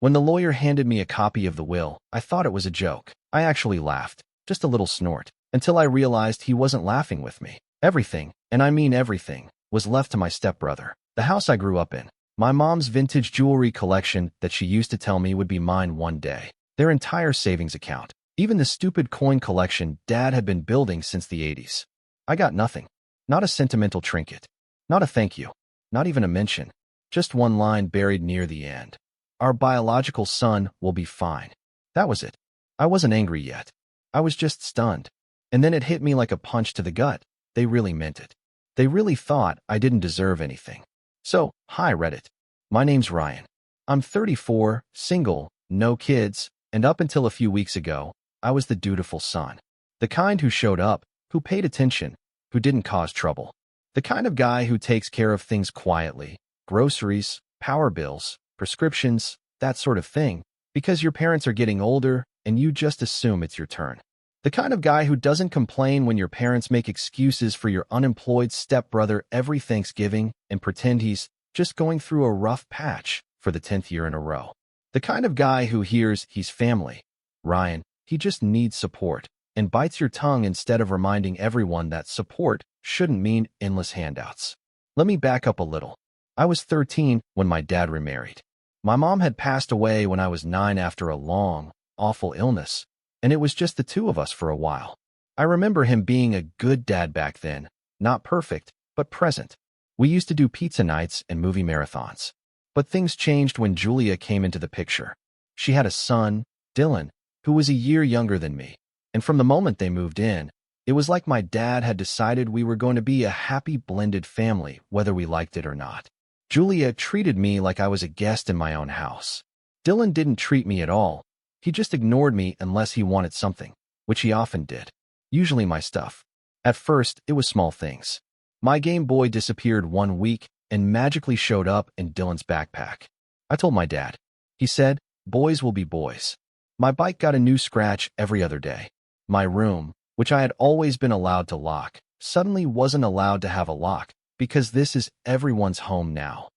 When the lawyer handed me a copy of the will, I thought it was a joke. I actually laughed, just a little snort, until I realized he wasn't laughing with me. Everything, and I mean everything, was left to my stepbrother. The house I grew up in, my mom's vintage jewelry collection that she used to tell me would be mine one day, their entire savings account, even the stupid coin collection Dad had been building since the 80s. I got nothing. Not a sentimental trinket. Not a thank you. Not even a mention. Just one line buried near the end. Our biological son will be fine. That was it. I wasn't angry yet. I was just stunned. And then it hit me like a punch to the gut. They really meant it. They really thought I didn't deserve anything. So, hi Reddit. My name's Ryan. I'm 34, single, no kids, and up until a few weeks ago, I was the dutiful son. The kind who showed up, who paid attention, who didn't cause trouble. The kind of guy who takes care of things quietly, groceries, power bills, prescriptions, that sort of thing, because your parents are getting older and you just assume it's your turn. The kind of guy who doesn't complain when your parents make excuses for your unemployed stepbrother every Thanksgiving and pretend he's just going through a rough patch for the 10th year in a row. The kind of guy who hears he's family. Ryan, he just needs support, and bites your tongue instead of reminding everyone that support shouldn't mean endless handouts. Let me back up a little. I was 13 when my dad remarried. My mom had passed away when I was 9 after a long, awful illness, and it was just the two of us for a while. I remember him being a good dad back then, not perfect, but present. We used to do pizza nights and movie marathons. But things changed when Julia came into the picture. She had a son, Dylan, who was a year younger than me, and from the moment they moved in, it was like my dad had decided we were going to be a happy blended family, whether we liked it or not. Julia treated me like I was a guest in my own house. Dylan didn't treat me at all. He just ignored me unless he wanted something, which he often did. Usually my stuff. At first, it was small things. My Game Boy disappeared one week and magically showed up in Dylan's backpack. I told my dad. He said, boys will be boys. My bike got a new scratch every other day. My room, which I had always been allowed to lock, suddenly wasn't allowed to have a lock because this is everyone's home now.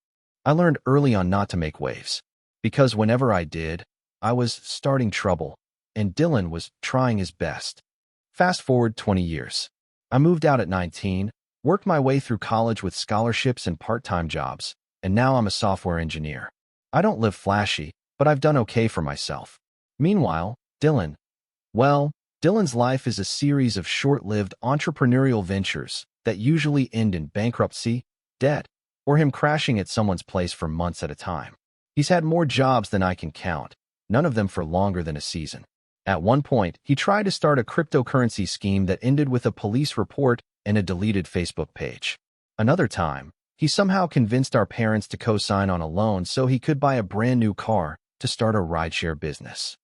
I learned early on not to make waves, because whenever I did, I was starting trouble, and Dylan was trying his best. Fast forward 20 years. I moved out at 19, worked my way through college with scholarships and part-time jobs, and now I'm a software engineer. I don't live flashy, but I've done okay for myself. Meanwhile, Dylan. Well, Dylan's life is a series of short-lived entrepreneurial ventures that usually end in bankruptcy, debt, or him crashing at someone's place for months at a time. He's had more jobs than I can count, none of them for longer than a season. At one point, he tried to start a cryptocurrency scheme that ended with a police report and a deleted Facebook page. Another time, he somehow convinced our parents to co-sign on a loan so he could buy a brand new car to start a rideshare business.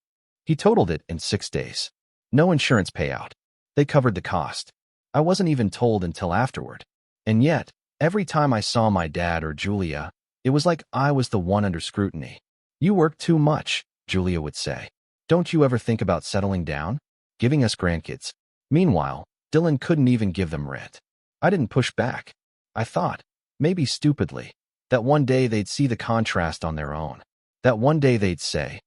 He totaled it in 6 days. No insurance payout. They covered the cost. I wasn't even told until afterward. And yet, every time I saw my dad or Julia, it was like I was the one under scrutiny. You work too much, Julia would say. Don't you ever think about settling down? Giving us grandkids. Meanwhile, Dylan couldn't even give them rent. I didn't push back. I thought, maybe stupidly, that one day they'd see the contrast on their own. That one day they'd say,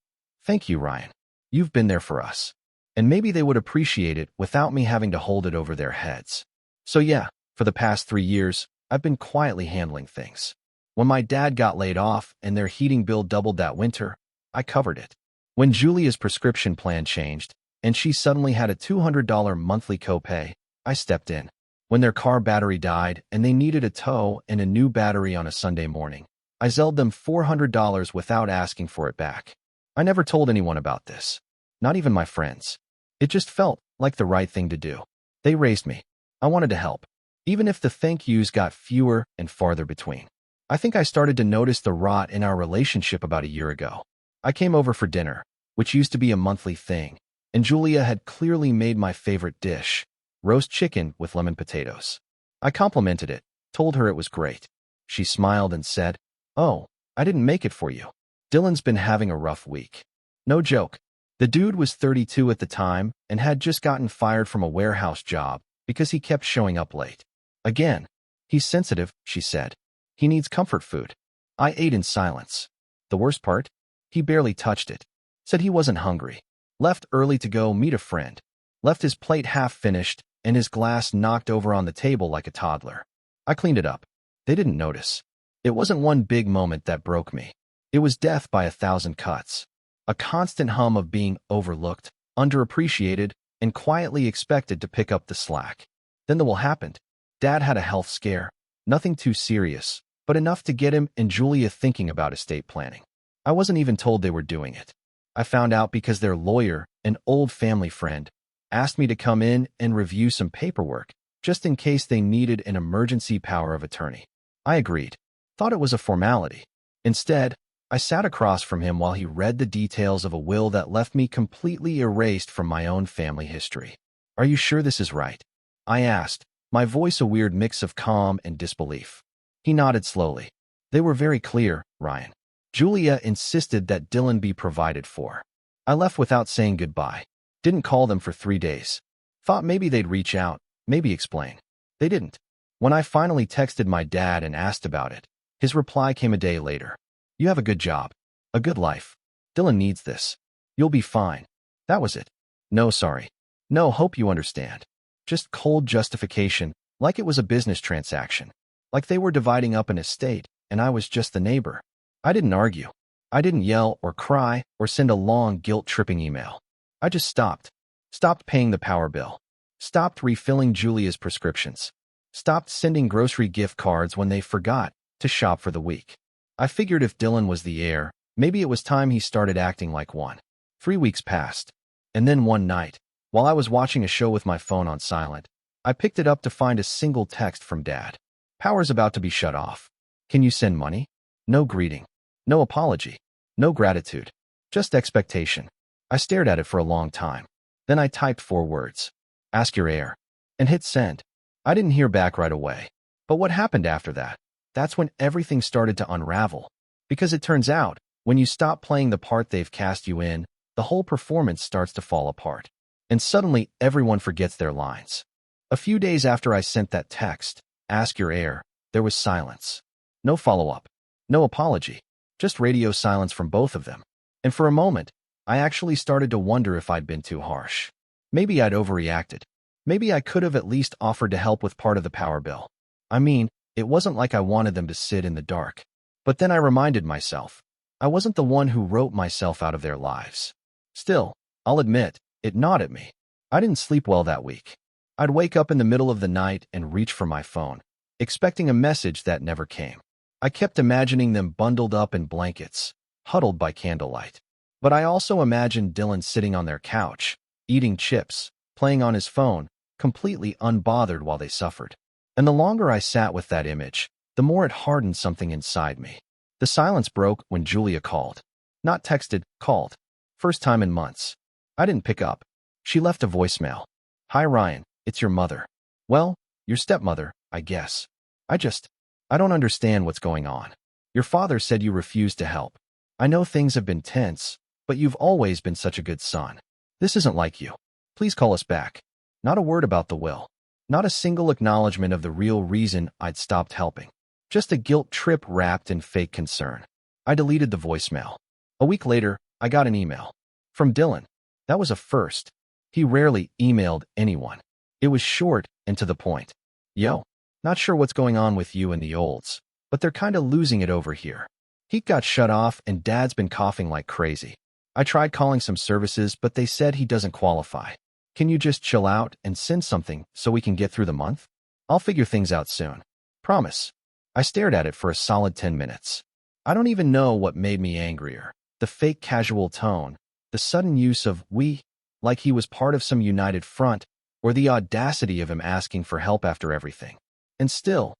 thank you, Ryan. You've been there for us. And maybe they would appreciate it without me having to hold it over their heads. So yeah, for the past 3 years, I've been quietly handling things. When my dad got laid off and their heating bill doubled that winter, I covered it. When Julia's prescription plan changed, and she suddenly had a $200 monthly copay, I stepped in. When their car battery died and they needed a tow and a new battery on a Sunday morning, I zelled them $400 without asking for it back. I never told anyone about this. Not even my friends. It just felt like the right thing to do. They raised me. I wanted to help, even if the thank yous got fewer and farther between. I think I started to notice the rot in our relationship about a year ago. I came over for dinner, which used to be a monthly thing, and Julia had clearly made my favorite dish, roast chicken with lemon potatoes. I complimented it, told her it was great. She smiled and said, oh, I didn't make it for you. Dylan's been having a rough week. No joke. The dude was 32 at the time and had just gotten fired from a warehouse job because he kept showing up late. Again, he's sensitive, she said. He needs comfort food. I ate in silence. The worst part? He barely touched it. Said he wasn't hungry. Left early to go meet a friend. Left his plate half finished and his glass knocked over on the table like a toddler. I cleaned it up. They didn't notice. It wasn't one big moment that broke me. It was death by 1,000 cuts. A constant hum of being overlooked, underappreciated, and quietly expected to pick up the slack. Then the will happened. Dad had a health scare. Nothing too serious, but enough to get him and Julia thinking about estate planning. I wasn't even told they were doing it. I found out because their lawyer, an old family friend, asked me to come in and review some paperwork, just in case they needed an emergency power of attorney. I agreed. Thought it was a formality. Instead, I sat across from him while he read the details of a will that left me completely erased from my own family history. Are you sure this is right? I asked, my voice a weird mix of calm and disbelief. He nodded slowly. They were very clear, Ryan. Julia insisted that Dylan be provided for. I left without saying goodbye. Didn't call them for 3 days. Thought maybe they'd reach out, maybe explain. They didn't. When I finally texted my dad and asked about it, his reply came a day later. You have a good job. A good life. Dylan needs this. You'll be fine. That was it. No, sorry. No, hope you understand. Just cold justification, like it was a business transaction. Like they were dividing up an estate, and I was just the neighbor. I didn't argue. I didn't yell or cry or send a long guilt-tripping email. I just stopped. Stopped paying the power bill. Stopped refilling Julia's prescriptions. Stopped sending grocery gift cards when they forgot to shop for the week. I figured if Dylan was the heir, maybe it was time he started acting like one. 3 weeks passed. And then one night, while I was watching a show with my phone on silent, I picked it up to find a single text from Dad. Power's about to be shut off. Can you send money? No greeting. No apology. No gratitude. Just expectation. I stared at it for a long time. Then I typed 4 words. Ask your heir. And hit send. I didn't hear back right away. But what happened after that? That's when everything started to unravel. Because it turns out, when you stop playing the part they've cast you in, the whole performance starts to fall apart. And suddenly, everyone forgets their lines. A few days after I sent that text, ask your heir, there was silence. No follow-up. No apology. Just radio silence from both of them. And for a moment, I actually started to wonder if I'd been too harsh. Maybe I'd overreacted. Maybe I could have at least offered to help with part of the power bill. I mean, it wasn't like I wanted them to sit in the dark. But then I reminded myself, I wasn't the one who wrote myself out of their lives. Still, I'll admit, it gnawed at me. I didn't sleep well that week. I'd wake up in the middle of the night and reach for my phone, expecting a message that never came. I kept imagining them bundled up in blankets, huddled by candlelight. But I also imagined Dylan sitting on their couch, eating chips, playing on his phone, completely unbothered while they suffered. And the longer I sat with that image, the more it hardened something inside me. The silence broke when Julia called. Not texted, called. First time in months. I didn't pick up. She left a voicemail. Hi Ryan, it's your mother. Well, your stepmother, I guess. I don't understand what's going on. Your father said you refused to help. I know things have been tense, but you've always been such a good son. This isn't like you. Please call us back. Not a word about the will. Not a single acknowledgement of the real reason I'd stopped helping. Just a guilt trip wrapped in fake concern. I deleted the voicemail. A week later, I got an email. From Dylan. That was a first. He rarely emailed anyone. It was short and to the point. Yo, not sure what's going on with you and the olds, but they're kinda losing it over here. Heat got shut off and Dad's been coughing like crazy. I tried calling some services, but they said he doesn't qualify. Can you just chill out and send something so we can get through the month? I'll figure things out soon. Promise. I stared at it for a solid 10 minutes. I don't even know what made me angrier. The fake casual tone, the sudden use of we, like he was part of some united front, or the audacity of him asking for help after everything. And still,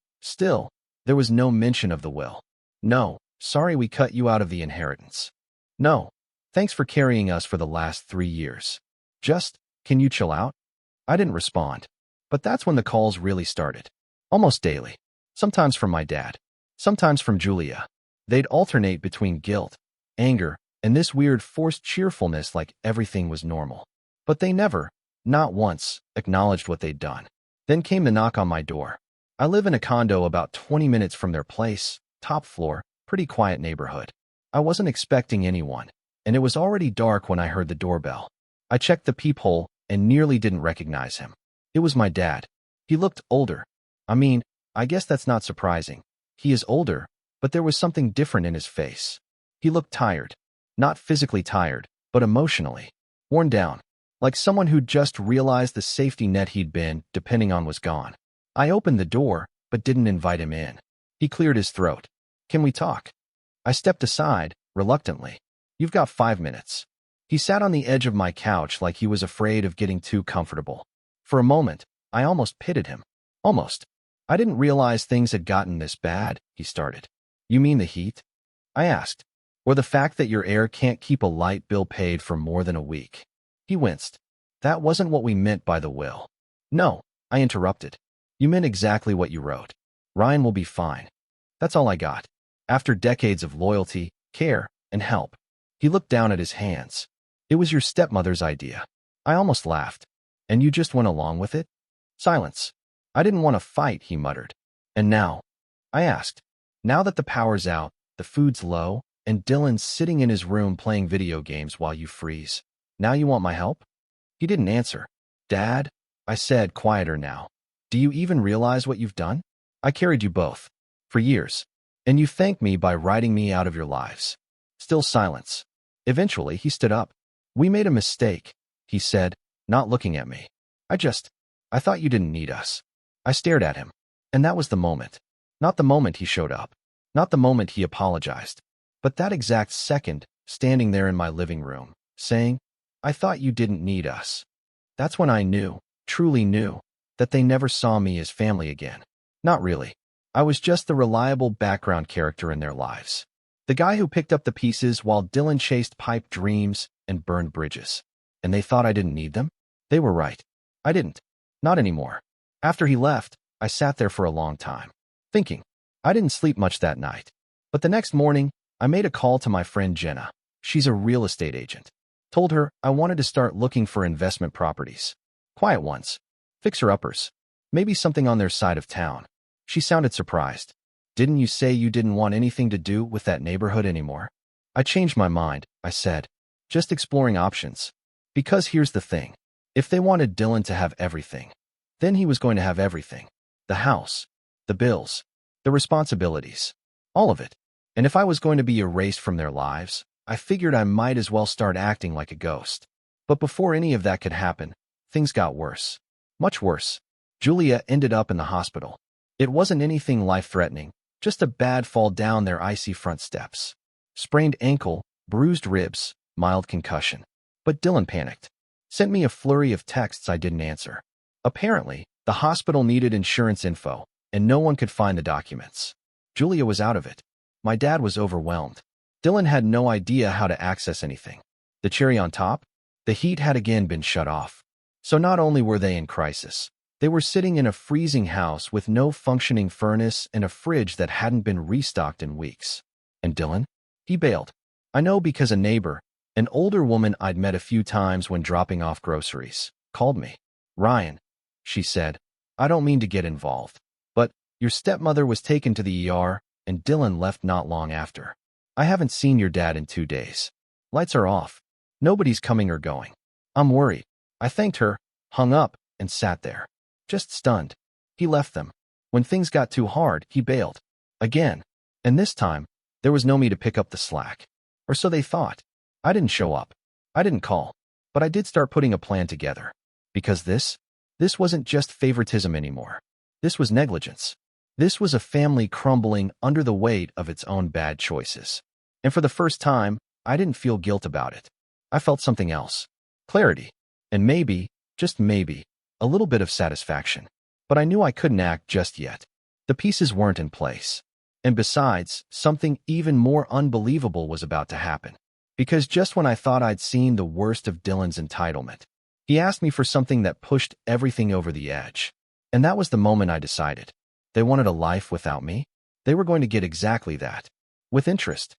there was no mention of the will. No, sorry we cut you out of the inheritance. No, thanks for carrying us for the last 3 years. Just, can you chill out? I didn't respond. But that's when the calls really started. Almost daily. Sometimes from my dad. Sometimes from Julia. They'd alternate between guilt, anger, and this weird forced cheerfulness like everything was normal. But they never, not once, acknowledged what they'd done. Then came the knock on my door. I live in a condo about 20 minutes from their place, top floor, pretty quiet neighborhood. I wasn't expecting anyone, and it was already dark when I heard the doorbell. I checked the peephole and nearly didn't recognize him. It was my dad. He looked older. I mean, I guess that's not surprising. He is older, but there was something different in his face. He looked tired. Not physically tired, but emotionally. Worn down. Like someone who'd just realized the safety net he'd been depending on was gone. I opened the door, but didn't invite him in. He cleared his throat. "Can we talk?" I stepped aside, reluctantly. "You've got 5 minutes." He sat on the edge of my couch like he was afraid of getting too comfortable. For a moment, I almost pitied him. Almost. "I didn't realize things had gotten this bad," he started. "You mean the heat?" I asked. "Or the fact that your heir can't keep a light bill paid for more than a week?" He winced. "That wasn't what we meant by the will." "No," I interrupted. "You meant exactly what you wrote. Ryan will be fine." That's all I got. After decades of loyalty, care, and help. He looked down at his hands. "It was your stepmother's idea." I almost laughed. "And you just went along with it?" Silence. "I didn't want to fight," he muttered. "And now?" I asked. "Now that the power's out, the food's low, and Dylan's sitting in his room playing video games while you freeze, now you want my help?" He didn't answer. "Dad," I said, quieter now, "do you even realize what you've done? I carried you both. For years. And you thanked me by writing me out of your lives." Still silence. Eventually, he stood up. "We made a mistake," he said, not looking at me. I thought you didn't need us." I stared at him. And that was the moment. Not the moment he showed up. Not the moment he apologized. But that exact second, standing there in my living room, saying, "I thought you didn't need us." That's when I knew, truly knew, that they never saw me as family again. Not really. I was just the reliable background character in their lives. The guy who picked up the pieces while Dylan chased pipe dreams and burned bridges. And they thought I didn't need them? They were right. I didn't. Not anymore. After he left, I sat there for a long time, thinking. I didn't sleep much that night. But the next morning, I made a call to my friend Jenna. She's a real estate agent. Told her I wanted to start looking for investment properties. Quiet ones. Fixer-uppers. Maybe something on their side of town. She sounded surprised. "Didn't you say you didn't want anything to do with that neighborhood anymore?" "I changed my mind," I said. "Just exploring options. Because here's the thing. If they wanted Dylan to have everything, then he was going to have everything. The house, the bills, the responsibilities, all of it. And if I was going to be erased from their lives, I figured I might as well start acting like a ghost." But before any of that could happen, things got worse. Much worse. Julia ended up in the hospital. It wasn't anything life-threatening, just a bad fall down their icy front steps. Sprained ankle, bruised ribs, mild concussion. But Dylan panicked. Sent me a flurry of texts I didn't answer. Apparently, the hospital needed insurance info, and no one could find the documents. Julia was out of it. My dad was overwhelmed. Dylan had no idea how to access anything. The cherry on top? The heat had again been shut off. So not only were they in crisis, they were sitting in a freezing house with no functioning furnace and a fridge that hadn't been restocked in weeks. And Dylan? He bailed. I know because a neighbor, an older woman I'd met a few times when dropping off groceries, called me. "Ryan," she said, "I don't mean to get involved, but your stepmother was taken to the ER and Dylan left not long after. I haven't seen your dad in 2 days. Lights are off. Nobody's coming or going. I'm worried." I thanked her, hung up, and sat there. Just stunned. He left them. When things got too hard, he bailed. Again. And this time, there was no me to pick up the slack. Or so they thought. I didn't show up. I didn't call. But I did start putting a plan together. Because this wasn't just favoritism anymore. This was negligence. This was a family crumbling under the weight of its own bad choices. And for the first time, I didn't feel guilt about it. I felt something else. Clarity. And maybe, just maybe, a little bit of satisfaction. But I knew I couldn't act just yet. The pieces weren't in place. And besides, something even more unbelievable was about to happen. Because just when I thought I'd seen the worst of Dylan's entitlement, he asked me for something that pushed everything over the edge. And that was the moment I decided. They wanted a life without me. They were going to get exactly that. With interest.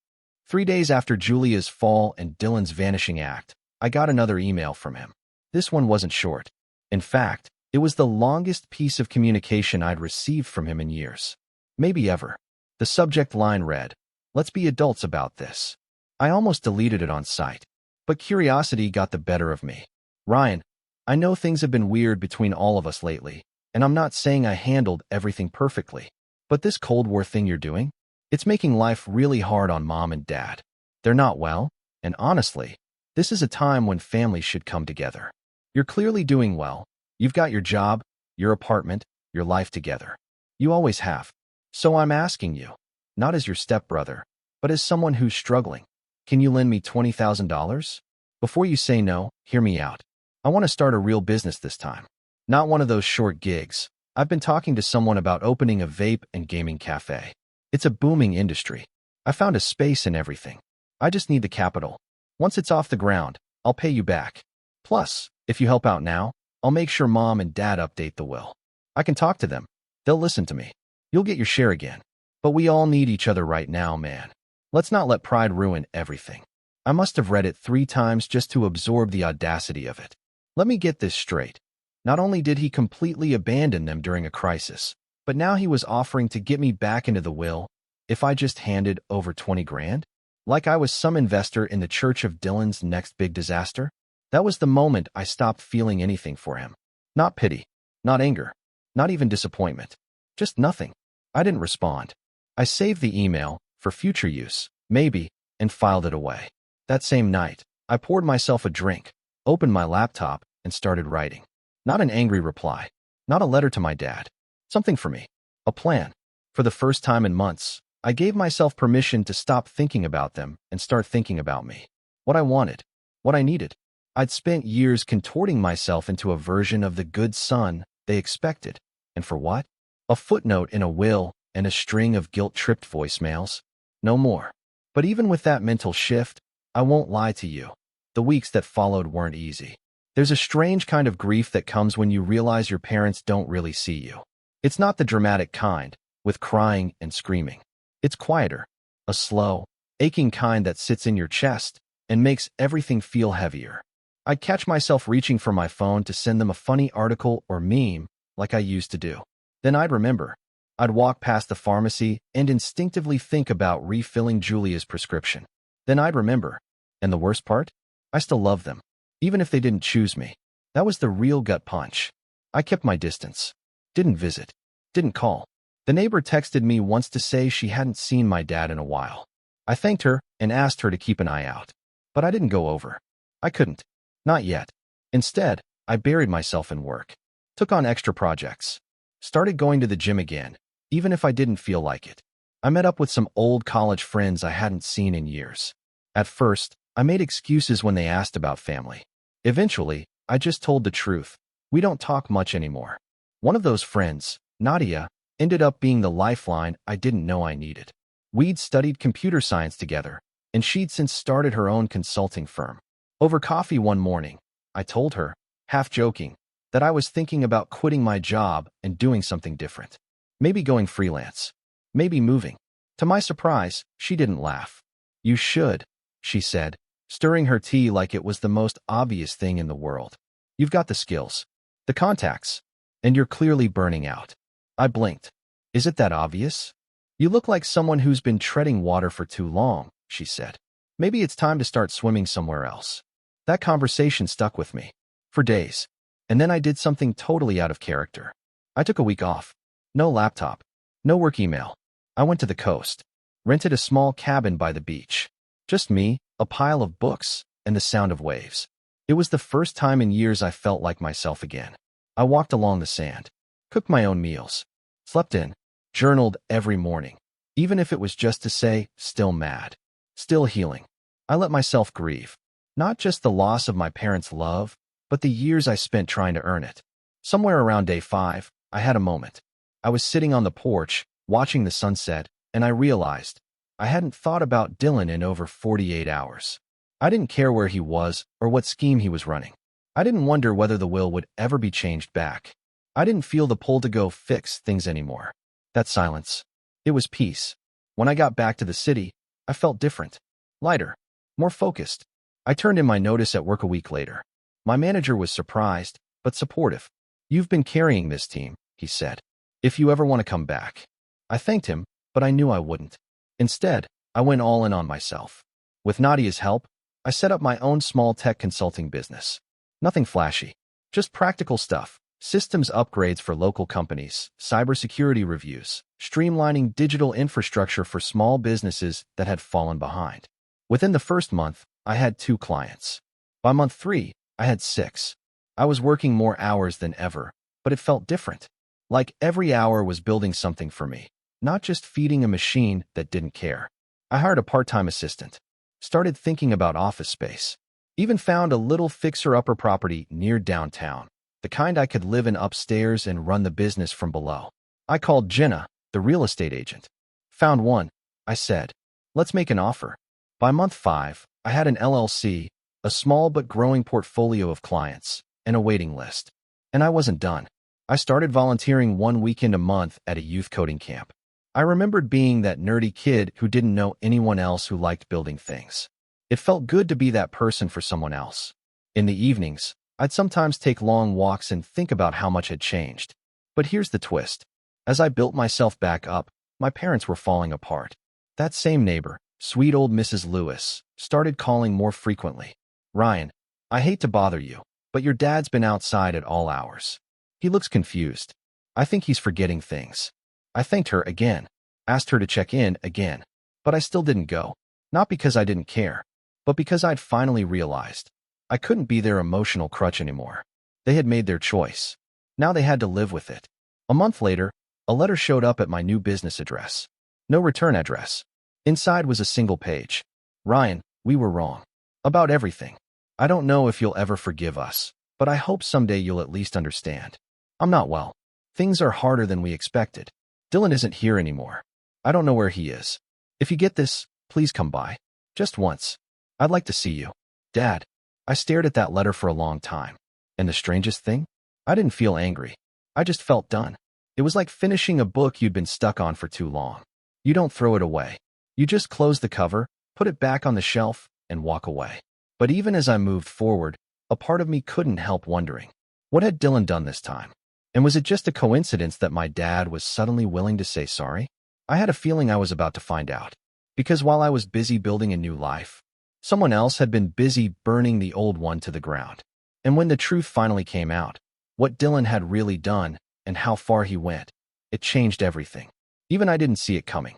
3 days after Julia's fall and Dylan's vanishing act, I got another email from him. This one wasn't short. In fact, it was the longest piece of communication I'd received from him in years. Maybe ever. The subject line read, "Let's be adults about this." I almost deleted it on sight. But curiosity got the better of me. Ryan, I know things have been weird between all of us lately, and I'm not saying I handled everything perfectly. But this Cold War thing you're doing, it's making life really hard on Mom and Dad. They're not well, and honestly, this is a time when families should come together. You're clearly doing well. You've got your job, your apartment, your life together. You always have. So I'm asking you, not as your stepbrother, but as someone who's struggling. Can you lend me $20,000? Before you say no, hear me out. I want to start a real business this time. Not one of those short gigs. I've been talking to someone about opening a vape and gaming cafe. It's a booming industry. I found a space and everything. I just need the capital. Once it's off the ground, I'll pay you back. Plus, if you help out now, I'll make sure Mom and Dad update the will. I can talk to them. They'll listen to me. You'll get your share again. But we all need each other right now, man. Let's not let pride ruin everything. I must have read it 3 times just to absorb the audacity of it. Let me get this straight. Not only did he completely abandon them during a crisis, but now he was offering to get me back into the will if I just handed over 20 grand? Like I was some investor in the Church of Dylan's next big disaster? That was the moment I stopped feeling anything for him. Not pity, not anger, not even disappointment. Just nothing. I didn't respond. I saved the email, for future use, maybe, and filed it away. That same night, I poured myself a drink, opened my laptop, and started writing. Not an angry reply. Not a letter to my dad. Something for me. A plan. For the first time in months, I gave myself permission to stop thinking about them and start thinking about me. What I wanted. What I needed. I'd spent years contorting myself into a version of the good son they expected. And for what? A footnote in a will and a string of guilt-tripped voicemails. No more. But even with that mental shift, I won't lie to you. The weeks that followed weren't easy. There's a strange kind of grief that comes when you realize your parents don't really see you. It's not the dramatic kind, with crying and screaming. It's quieter, a slow, aching kind that sits in your chest and makes everything feel heavier. I'd catch myself reaching for my phone to send them a funny article or meme like I used to do. Then I'd remember. I'd walk past the pharmacy and instinctively think about refilling Julia's prescription. Then I'd remember. And the worst part? I still love them. Even if they didn't choose me. That was the real gut punch. I kept my distance. Didn't visit. Didn't call. The neighbor texted me once to say she hadn't seen my dad in a while. I thanked her and asked her to keep an eye out. But I didn't go over. I couldn't. Not yet. Instead, I buried myself in work. Took on extra projects. Started going to the gym again, even if I didn't feel like it. I met up with some old college friends I hadn't seen in years. At first, I made excuses when they asked about family. Eventually, I just told the truth. We don't talk much anymore. One of those friends, Nadia, ended up being the lifeline I didn't know I needed. We'd studied computer science together, and she'd since started her own consulting firm. Over coffee one morning, I told her, half joking, that I was thinking about quitting my job and doing something different. Maybe going freelance. Maybe moving. To my surprise, she didn't laugh. You should, she said, stirring her tea like it was the most obvious thing in the world. You've got the skills, the contacts, and you're clearly burning out. I blinked. Is it that obvious? You look like someone who's been treading water for too long, she said. Maybe it's time to start swimming somewhere else. That conversation stuck with me. For days. And then I did something totally out of character. I took a week off. No laptop. No work email. I went to the coast. Rented a small cabin by the beach. Just me, a pile of books, and the sound of waves. It was the first time in years I felt like myself again. I walked along the sand. Cooked my own meals. Slept in. Journaled every morning. Even if it was just to say, still mad. Still healing. I let myself grieve. Not just the loss of my parents' love, but the years I spent trying to earn it. Somewhere around day 5, I had a moment. I was sitting on the porch, watching the sunset, and I realized I hadn't thought about Dylan in over 48 hours. I didn't care where he was or what scheme he was running. I didn't wonder whether the will would ever be changed back. I didn't feel the pull to go fix things anymore. That silence. It was peace. When I got back to the city, I felt different. Lighter. More focused. I turned in my notice at work a week later. My manager was surprised, but supportive. You've been carrying this team, he said. If you ever want to come back. I thanked him, but I knew I wouldn't. Instead, I went all in on myself. With Nadia's help, I set up my own small tech consulting business. Nothing flashy, just practical stuff. Systems upgrades for local companies, cybersecurity reviews, streamlining digital infrastructure for small businesses that had fallen behind. Within the first month, I had 2 clients. By month 3, I had 6. I was working more hours than ever, but it felt different. Like every hour was building something for me, not just feeding a machine that didn't care. I hired a part-time assistant, started thinking about office space, even found a little fixer-upper property near downtown, the kind I could live in upstairs and run the business from below. I called Jenna, the real estate agent. Found one, I said. Let's make an offer. By month 5, I had an LLC, a small but growing portfolio of clients, and a waiting list. And I wasn't done. I started volunteering 1 weekend a month at a youth coding camp. I remembered being that nerdy kid who didn't know anyone else who liked building things. It felt good to be that person for someone else. In the evenings, I'd sometimes take long walks and think about how much had changed. But here's the twist. As I built myself back up, my parents were falling apart. That same neighbor, sweet old Mrs. Lewis, started calling more frequently. Ryan, I hate to bother you, but your dad's been outside at all hours. He looks confused. I think he's forgetting things. I thanked her again, asked her to check in again, but I still didn't go. Not because I didn't care, but because I'd finally realized I couldn't be their emotional crutch anymore. They had made their choice. Now they had to live with it. A month later, a letter showed up at my new business address. No return address. Inside was a single page. Ryan, we were wrong. About everything. I don't know if you'll ever forgive us, but I hope someday you'll at least understand. I'm not well. Things are harder than we expected. Dylan isn't here anymore. I don't know where he is. If you get this, please come by. Just once. I'd like to see you. Dad. I stared at that letter for a long time. And the strangest thing? I didn't feel angry. I just felt done. It was like finishing a book you'd been stuck on for too long. You don't throw it away. You just close the cover, put it back on the shelf, and walk away. But even as I moved forward, a part of me couldn't help wondering, what had Dylan done this time? And was it just a coincidence that my dad was suddenly willing to say sorry? I had a feeling I was about to find out. Because while I was busy building a new life, someone else had been busy burning the old one to the ground. And when the truth finally came out, what Dylan had really done and how far he went, it changed everything. Even I didn't see it coming.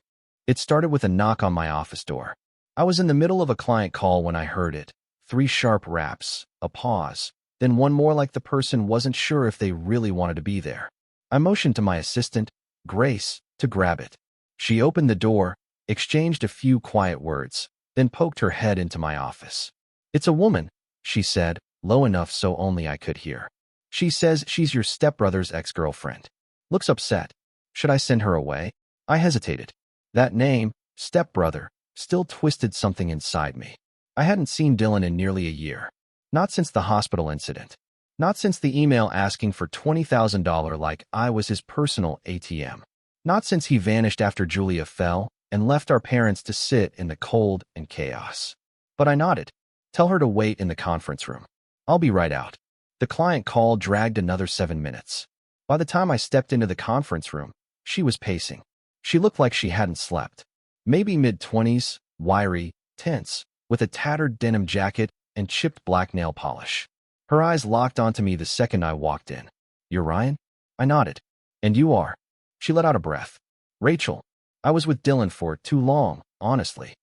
It started with a knock on my office door. I was in the middle of a client call when I heard it. 3 sharp raps, a pause, then one more like the person wasn't sure if they really wanted to be there. I motioned to my assistant, Grace, to grab it. She opened the door, exchanged a few quiet words, then poked her head into my office. It's a woman, she said, low enough so only I could hear. She says she's your stepbrother's ex-girlfriend. Looks upset. Should I send her away? I hesitated. That name, stepbrother, still twisted something inside me. I hadn't seen Dylan in nearly a year. Not since the hospital incident. Not since the email asking for $20,000 like I was his personal ATM. Not since he vanished after Julia fell and left our parents to sit in the cold and chaos. But I nodded. Tell her to wait in the conference room. I'll be right out. The client call dragged another 7 minutes. By the time I stepped into the conference room, she was pacing. She looked like she hadn't slept. Maybe mid-20s, wiry, tense, with a tattered denim jacket and chipped black nail polish. Her eyes locked onto me the second I walked in. You're Ryan? I nodded. And you are? She let out a breath. Rachel. I was with Dylan for too long, honestly.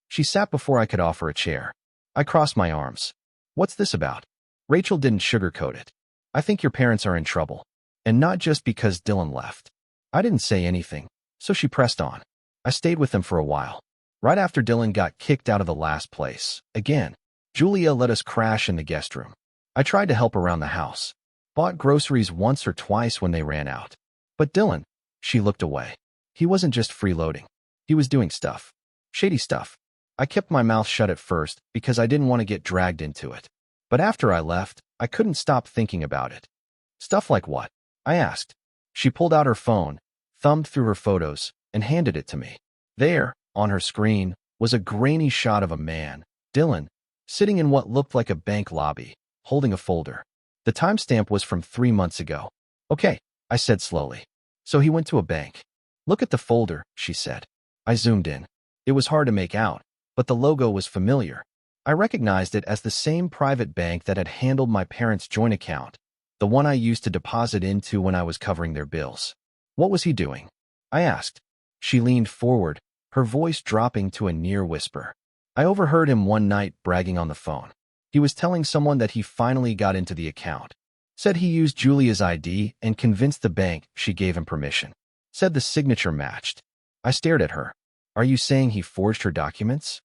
She sat before I could offer a chair. I crossed my arms. What's this about? Rachel didn't sugarcoat it. I think your parents are in trouble. And not just because Dylan left. I didn't say anything, so she pressed on. I stayed with them for a while. Right after Dylan got kicked out of the last place, again, Julia let us crash in the guest room. I tried to help around the house. Bought groceries once or twice when they ran out. But Dylan, she looked away. He wasn't just freeloading. He was doing stuff. Shady stuff. I kept my mouth shut at first because I didn't want to get dragged into it. But after I left, I couldn't stop thinking about it. Stuff like what? I asked. She pulled out her phone, thumbed through her photos, and handed it to me. There, on her screen, was a grainy shot of a man, Dylan, sitting in what looked like a bank lobby, holding a folder. The timestamp was from 3 months ago. Okay, I said slowly. So he went to a bank. Look at the folder, she said. I zoomed in. It was hard to make out, but the logo was familiar. I recognized it as the same private bank that had handled my parents' joint account, the one I used to deposit into when I was covering their bills. What was he doing? I asked. She leaned forward, her voice dropping to a near whisper. I overheard him one night bragging on the phone. He was telling someone that he finally got into the account. Said he used Julia's ID and convinced the bank she gave him permission. Said the signature matched. I stared at her. Are you saying he forged her documents?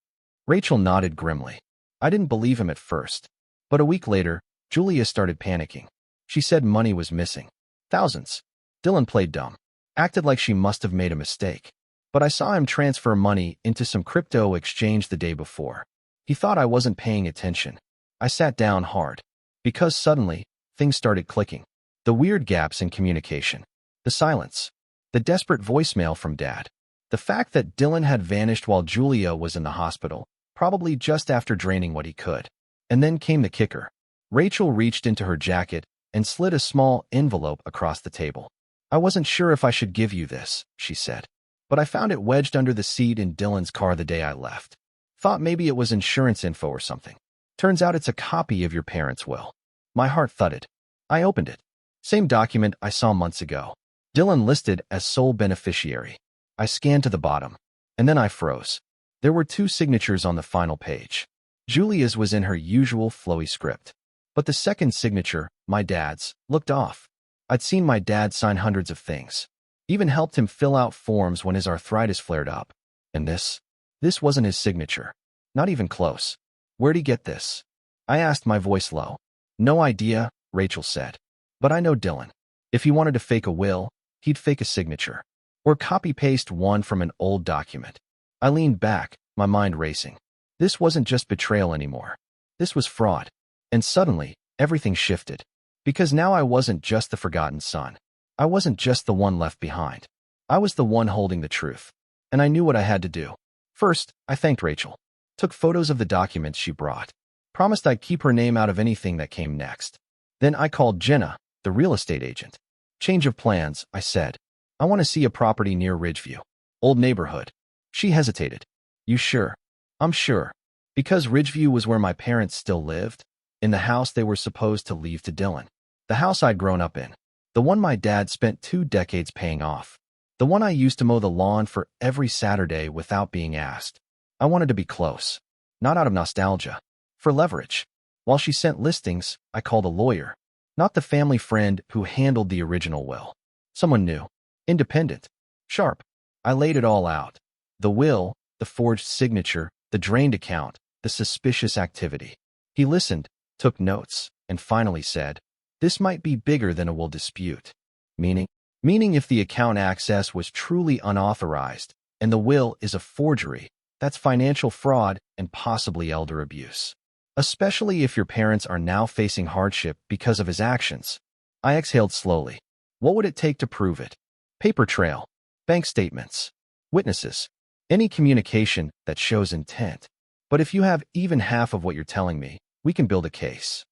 Rachel nodded grimly. I didn't believe him at first. But a week later, Julia started panicking. She said money was missing. Thousands. Dylan played dumb. Acted like she must have made a mistake. But I saw him transfer money into some crypto exchange the day before. He thought I wasn't paying attention. I sat down hard. Because suddenly, things started clicking. The weird gaps in communication. The silence. The desperate voicemail from Dad. The fact that Dylan had vanished while Julia was in the hospital, probably just after draining what he could. And then came the kicker. Rachel reached into her jacket and slid a small envelope across the table. I wasn't sure if I should give you this, she said. But I found it wedged under the seat in Dylan's car the day I left. Thought maybe it was insurance info or something. Turns out it's a copy of your parents' will. My heart thudded. I opened it. Same document I saw months ago. Dylan listed as sole beneficiary. I scanned to the bottom, and then I froze. There were 2 signatures on the final page. Julia's was in her usual flowy script. But the second signature, my dad's, looked off. I'd seen my dad sign hundreds of things. Even helped him fill out forms when his arthritis flared up. And this wasn't his signature. Not even close. Where'd he get this? I asked, my voice low. No idea, Rachel said. But I know Dylan. If he wanted to fake a will, he'd fake a signature. Or copy-paste one from an old document. I leaned back, my mind racing. This wasn't just betrayal anymore. This was fraud. And suddenly, everything shifted. Because now I wasn't just the forgotten son. I wasn't just the one left behind. I was the one holding the truth. And I knew what I had to do. First, I thanked Rachel. Took photos of the documents she brought. Promised I'd keep her name out of anything that came next. Then I called Jenna, the real estate agent. Change of plans, I said. I want to see a property near Ridgeview. Old neighborhood. She hesitated. You sure? I'm sure. Because Ridgeview was where my parents still lived. In the house they were supposed to leave to Dylan. The house I'd grown up in. The one my dad spent 2 decades paying off. The one I used to mow the lawn for every Saturday without being asked. I wanted to be close. Not out of nostalgia. For leverage. While she sent listings, I called a lawyer. Not the family friend who handled the original will. Someone new. Independent. Sharp. I laid it all out. The will, the forged signature, the drained account, the suspicious activity. He listened, took notes, and finally said, this might be bigger than a will dispute. Meaning if the account access was truly unauthorized, and the will is a forgery, that's financial fraud and possibly elder abuse. Especially if your parents are now facing hardship because of his actions. I exhaled slowly. What would it take to prove it? Paper trail, bank statements, witnesses, any communication that shows intent. But if you have even half of what you're telling me, we can build a case.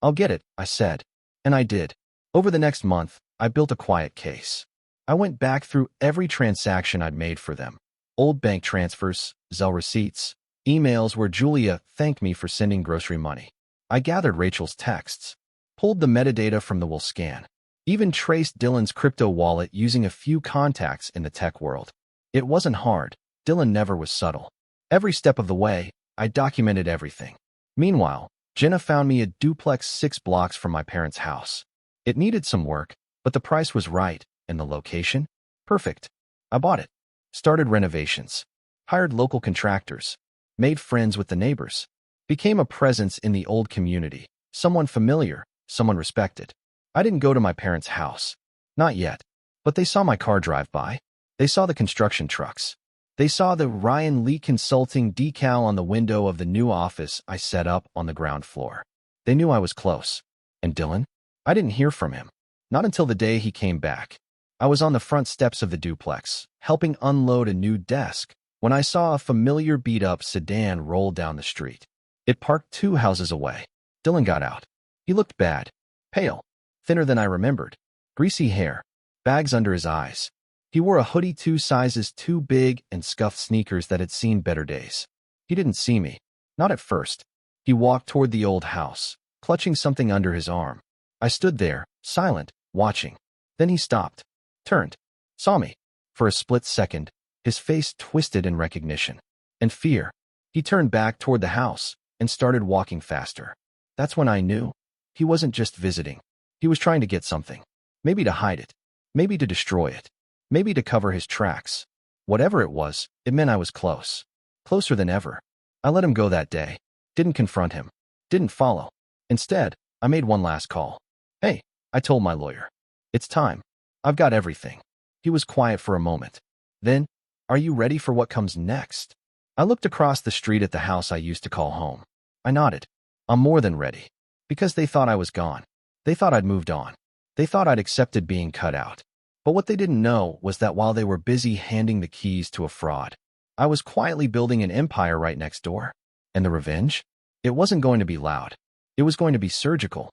I'll get it, I said. And I did. Over the next month, I built a quiet case. I went back through every transaction I'd made for them. Old bank transfers, Zelle receipts, emails where Julia thanked me for sending grocery money. I gathered Rachel's texts, pulled the metadata from the will scan, even traced Dylan's crypto wallet using a few contacts in the tech world. It wasn't hard. Dylan never was subtle. Every step of the way, I documented everything. Meanwhile, Jenna found me a duplex 6 blocks from my parents' house. It needed some work, but the price was right, and the location? Perfect. I bought it. Started renovations. Hired local contractors. Made friends with the neighbors. Became a presence in the old community. Someone familiar, someone respected. I didn't go to my parents' house. Not yet. But they saw my car drive by. They saw the construction trucks. They saw the Ryan Lee Consulting decal on the window of the new office I set up on the ground floor. They knew I was close. And Dylan? I didn't hear from him. Not until the day he came back. I was on the front steps of the duplex, helping unload a new desk, when I saw a familiar beat-up sedan roll down the street. It parked 2 houses away. Dylan got out. He looked bad. Pale. Thinner than I remembered. Greasy hair. Bags under his eyes. He wore a hoodie 2 sizes too big and scuffed sneakers that had seen better days. He didn't see me. Not at first. He walked toward the old house, clutching something under his arm. I stood there, silent, watching. Then he stopped, turned, saw me. For a split second, his face twisted in recognition and fear. He turned back toward the house and started walking faster. That's when I knew. He wasn't just visiting. He was trying to get something. Maybe to hide it. Maybe to destroy it. Maybe to cover his tracks. Whatever it was, it meant I was close. Closer than ever. I let him go that day. Didn't confront him. Didn't follow. Instead, I made one last call. Hey, I told my lawyer. It's time. I've got everything. He was quiet for a moment. Then, are you ready for what comes next? I looked across the street at the house I used to call home. I nodded. I'm more than ready. Because they thought I was gone. They thought I'd moved on. They thought I'd accepted being cut out. But what they didn't know was that while they were busy handing the keys to a fraud, I was quietly building an empire right next door. And the revenge? It wasn't going to be loud. It was going to be surgical.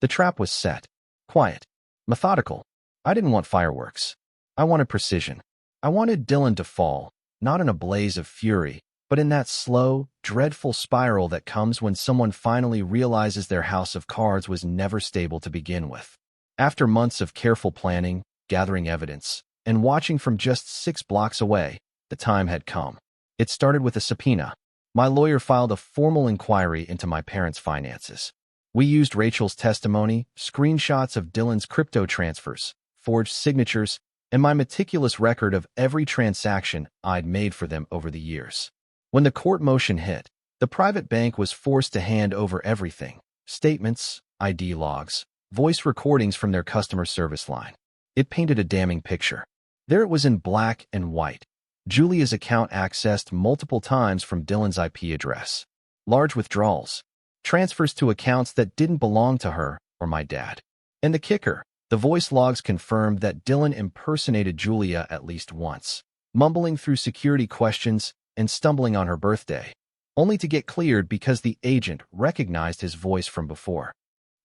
The trap was set. Quiet. Methodical. I didn't want fireworks. I wanted precision. I wanted Dylan to fall, not in a blaze of fury, but in that slow, dreadful spiral that comes when someone finally realizes their house of cards was never stable to begin with. After months of careful planning, gathering evidence, and watching from just 6 blocks away, the time had come. It started with a subpoena. My lawyer filed a formal inquiry into my parents' finances. We used Rachel's testimony, screenshots of Dylan's crypto transfers, forged signatures, and my meticulous record of every transaction I'd made for them over the years. When the court motion hit, the private bank was forced to hand over everything: statements, ID logs, voice recordings from their customer service line. It painted a damning picture. There it was in black and white. Julia's account accessed multiple times from Dylan's IP address. Large withdrawals. Transfers to accounts that didn't belong to her or my dad. And the kicker, the voice logs confirmed that Dylan impersonated Julia at least once, mumbling through security questions and stumbling on her birthday, only to get cleared because the agent recognized his voice from before.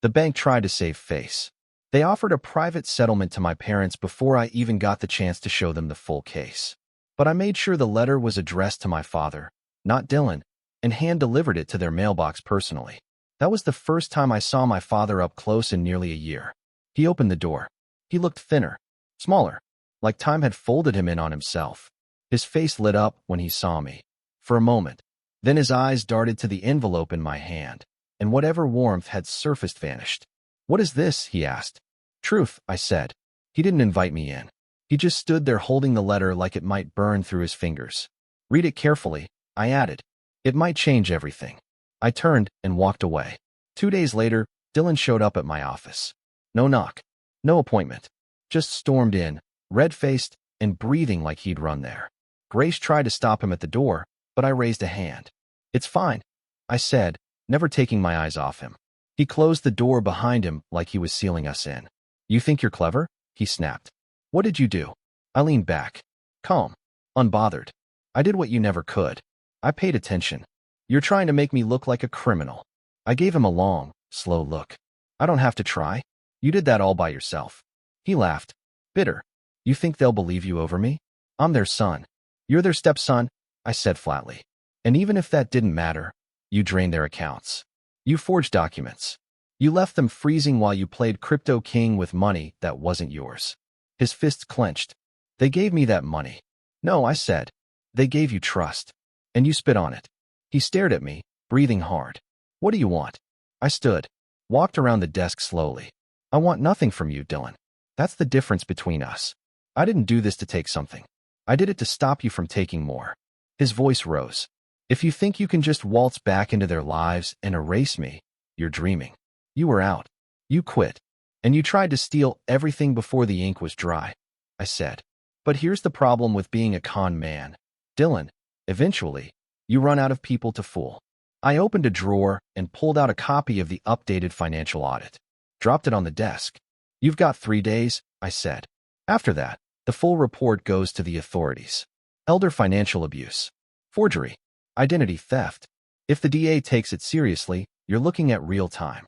The bank tried to save face. They offered a private settlement to my parents before I even got the chance to show them the full case. But I made sure the letter was addressed to my father, not Dylan, and hand-delivered it to their mailbox personally. That was the first time I saw my father up close in nearly a year. He opened the door. He looked thinner, smaller, like time had folded him in on himself. His face lit up when he saw me, for a moment. Then his eyes darted to the envelope in my hand, and whatever warmth had surfaced vanished. "What is this?" he asked. "Truth," I said. He didn't invite me in. He just stood there holding the letter like it might burn through his fingers. "Read it carefully," I added. "It might change everything." I turned and walked away. 2 days later, Dylan showed up at my office. No knock. No appointment. Just stormed in, red-faced and breathing like he'd run there. Grace tried to stop him at the door, but I raised a hand. "It's fine," I said, never taking my eyes off him. He closed the door behind him like he was sealing us in. "You think you're clever?" he snapped. "What did you do?" I leaned back, calm, unbothered. "I did what you never could. I paid attention. You're trying to make me look like a criminal." I gave him a long, slow look. "I don't have to try. You did that all by yourself." He laughed, bitter. "You think they'll believe you over me? I'm their son. You're their stepson," I said flatly. "And even if that didn't matter, you drained their accounts. You forged documents. You left them freezing while you played Crypto King with money that wasn't yours." His fists clenched. "They gave me that money." "No," I said. "They gave you trust. And you spit on it." He stared at me, breathing hard. "What do you want?" I stood, walked around the desk slowly. "I want nothing from you, Dylan. That's the difference between us. I didn't do this to take something. I did it to stop you from taking more." His voice rose. "If you think you can just waltz back into their lives and erase me, you're dreaming. You were out. You quit. And you tried to steal everything before the ink was dry," I said. "But here's the problem with being a con man, Dylan. Eventually, you run out of people to fool." I opened a drawer and pulled out a copy of the updated financial audit. Dropped it on the desk. "You've got 3 days," I said. "After that, the full report goes to the authorities. Elder financial abuse, forgery, identity theft. If the DA takes it seriously, you're looking at real time."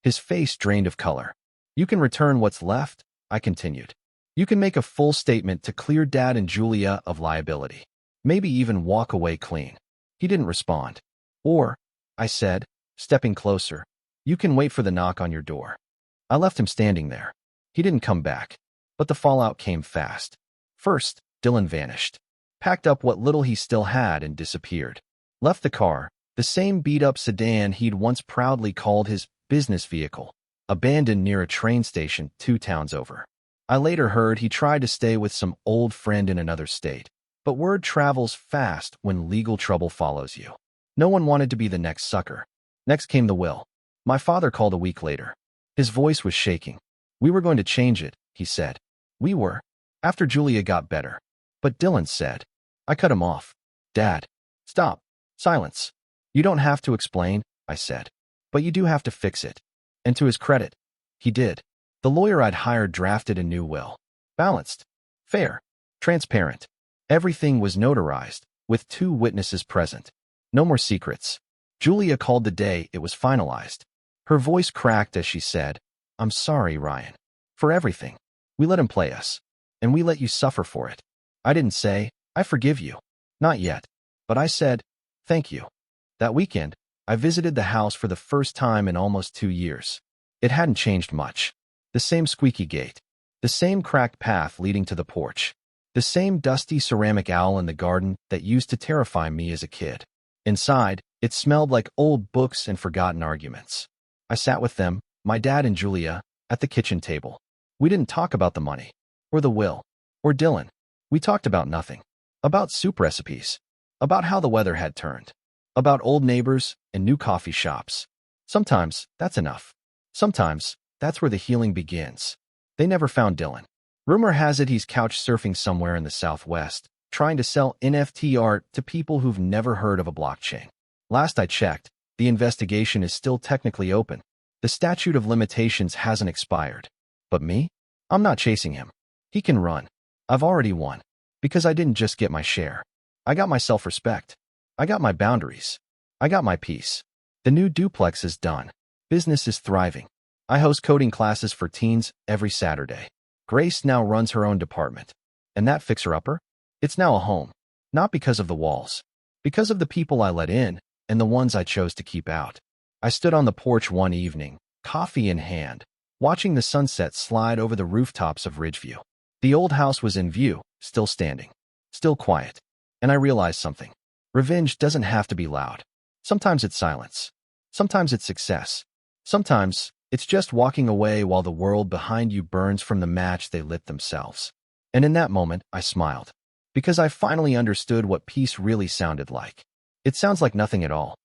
His face drained of color. "You can return what's left," I continued. "You can make a full statement to clear Dad and Julia of liability. Maybe even walk away clean." He didn't respond. Or, I said, stepping closer, you can wait for the knock on your door. I left him standing there. He didn't come back. But the fallout came fast. First, Dylan vanished. Packed up what little he still had and disappeared. Left the car, the same beat-up sedan he'd once proudly called his business vehicle, abandoned near a train station 2 towns over. I later heard he tried to stay with some old friend in another state. But word travels fast when legal trouble follows you. No one wanted to be the next sucker. Next came the will. My father called a week later. His voice was shaking. We were going to change it, he said. We were. After Julia got better. But Dylan said. I cut him off. Dad. Stop. Silence. You don't have to explain, I said. But you do have to fix it. And to his credit, he did. The lawyer I'd hired drafted a new will. Balanced. Fair. Transparent. Everything was notarized, with 2 witnesses present. No more secrets. Julia called the day it was finalized. Her voice cracked as she said, I'm sorry, Ryan. For everything. We let him play us. And we let you suffer for it. I didn't say, I forgive you. Not yet. But I said, thank you. That weekend, I visited the house for the first time in almost 2 years. It hadn't changed much. The same squeaky gate. The same cracked path leading to the porch. The same dusty ceramic owl in the garden that used to terrify me as a kid. Inside, it smelled like old books and forgotten arguments. I sat with them, my dad and Julia, at the kitchen table. We didn't talk about the money, or the will, or Dylan. We talked about nothing. About soup recipes. About how the weather had turned. About old neighbors and new coffee shops. Sometimes, that's enough. Sometimes, that's where the healing begins. They never found Dylan. Rumor has it he's couch surfing somewhere in the Southwest, trying to sell NFT art to people who've never heard of a blockchain. Last I checked, the investigation is still technically open. The statute of limitations hasn't expired. But me? I'm not chasing him. He can run. I've already won. Because I didn't just get my share. I got my self-respect. I got my boundaries. I got my peace. The new duplex is done. Business is thriving. I host coding classes for teens every Saturday. Grace now runs her own department. And that fixer-upper? It's now a home. Not because of the walls. Because of the people I let in, and the ones I chose to keep out. I stood on the porch one evening, coffee in hand, watching the sunset slide over the rooftops of Ridgeview. The old house was in view, still standing. Still quiet. And I realized something. Revenge doesn't have to be loud. Sometimes it's silence. Sometimes it's success. Sometimes, it's just walking away while the world behind you burns from the match they lit themselves. And in that moment, I smiled. Because I finally understood what peace really sounded like. It sounds like nothing at all.